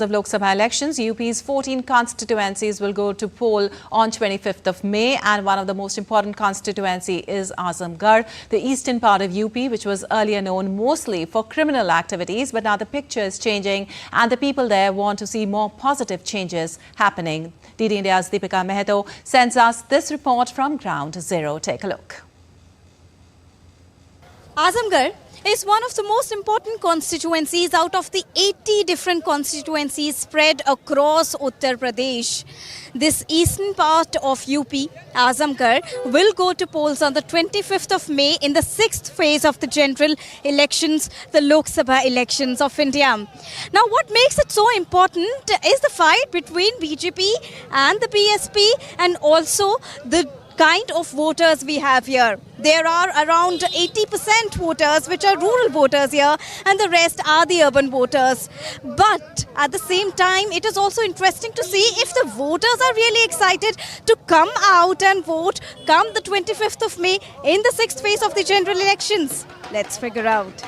Of Lok Sabha elections, UP's 14 constituencies will go to poll on 25th of May, and one of the most important constituency is Azamgarh, the eastern part of UP, which was earlier known mostly for criminal activities, but now the picture is changing and the people there want to see more positive changes happening. DD India's Deepika Meheto sends us this report from Ground Zero. Take a look. Azamgarh is one of the most important constituencies out of the 80 different constituencies spread across Uttar Pradesh. This eastern part of UP, Azamgarh, will go to polls on the 25th of May in the 6th phase of the general elections, the Lok Sabha elections of India. Now, what makes it so important is the fight between BJP and the BSP, and also the kind of voters we have here. There are around 80% voters which are rural voters here, and the rest are the urban voters. But at the same time, it is also interesting to see if the voters are really excited to come out and vote come the 25th of May in the 6th phase of the general elections. Let's figure out.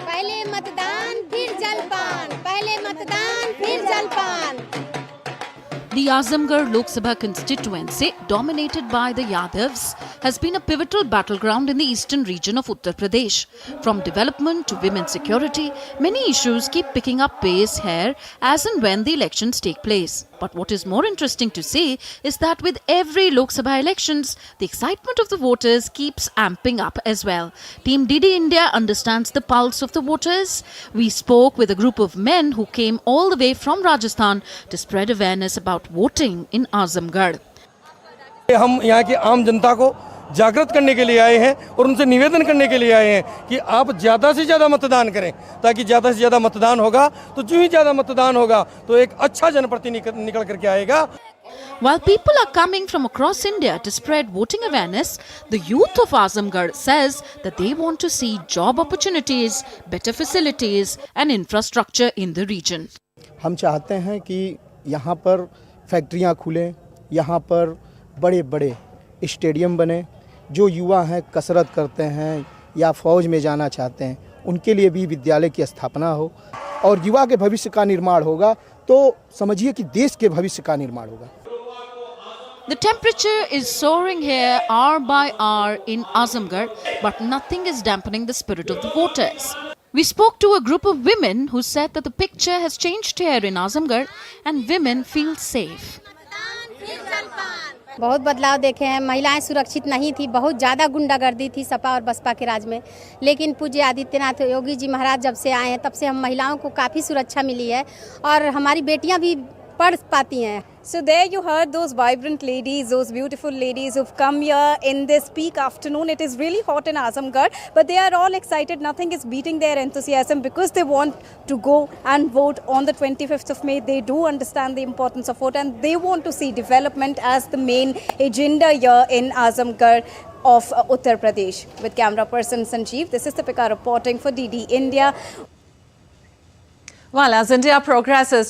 पहले मतदान फिर जलपान, पहले मतदान फिर जलपान. The Azamgarh Lok Sabha constituency, dominated by the Yadavs, has been a pivotal battleground in the eastern region of Uttar Pradesh. From development to women's security, many issues keep picking up pace here as and when the elections take place. But what is more interesting to see is that with every Lok Sabha elections, the excitement of the voters keeps amping up as well. Team DD India understands the pulse of the voters. We spoke with a group of men who came all the way from Rajasthan to spread awareness about voting in Azamgarh. हम यहाँ की आम जनता को जागृत करने के लिए आए हैं और उनसे निवेदन करने के लिए आए हैं कि आप ज़्यादा से ज़्यादा मतदान करें, ताकि ज़्यादा से ज़्यादा मतदान होगा तो जो ही ज़्यादा मतदान होगा तो एक अच्छा जनप्रतिनिधि निकल करके आएगा. While people are coming from across India to spread voting awareness, the youth of Azamgarh says that they want to see job opportunities, better facilities and infrastructure in the region. हम चाहते हैं कि यहाँ पर फैक्ट्रियाँ खुलें, यहाँ पर बड़े बड़े स्टेडियम बने. जो युवा हैं कसरत करते हैं या फौज में जाना चाहते हैं, उनके लिए भी विद्यालय की स्थापना हो और युवा के भविष्य का निर्माण होगा तो समझिए कि देश के भविष्य का निर्माण होगा. The temperature is soaring here hour by hour in Azamgarh, but nothing is dampening the spirit of the voters. We spoke to a group of women who said that the picture has changed here in Azamgarh and women feel safe. बहुत बदलाव देखे हैं. महिलाएं सुरक्षित नहीं थी, बहुत ज़्यादा गुंडागर्दी थी सपा और बसपा के राज में. लेकिन पूज्य आदित्यनाथ योगी जी महाराज जब से आए हैं तब से हम महिलाओं को काफ़ी सुरक्षा मिली है और हमारी बेटियां भी पढ़ पाती हैं. So there you heard those vibrant ladies, those beautiful ladies who've come here in this peak afternoon. It is really hot in Azamgarh, but they are all excited. Nothing is beating their enthusiasm because they want to go and vote on the 25th of May. They do understand the importance of vote and they want to see development as the main agenda here in Azamgarh of Uttar Pradesh. With camera person Sanjeev, this is Deepika reporting for DD India. Well, as India progresses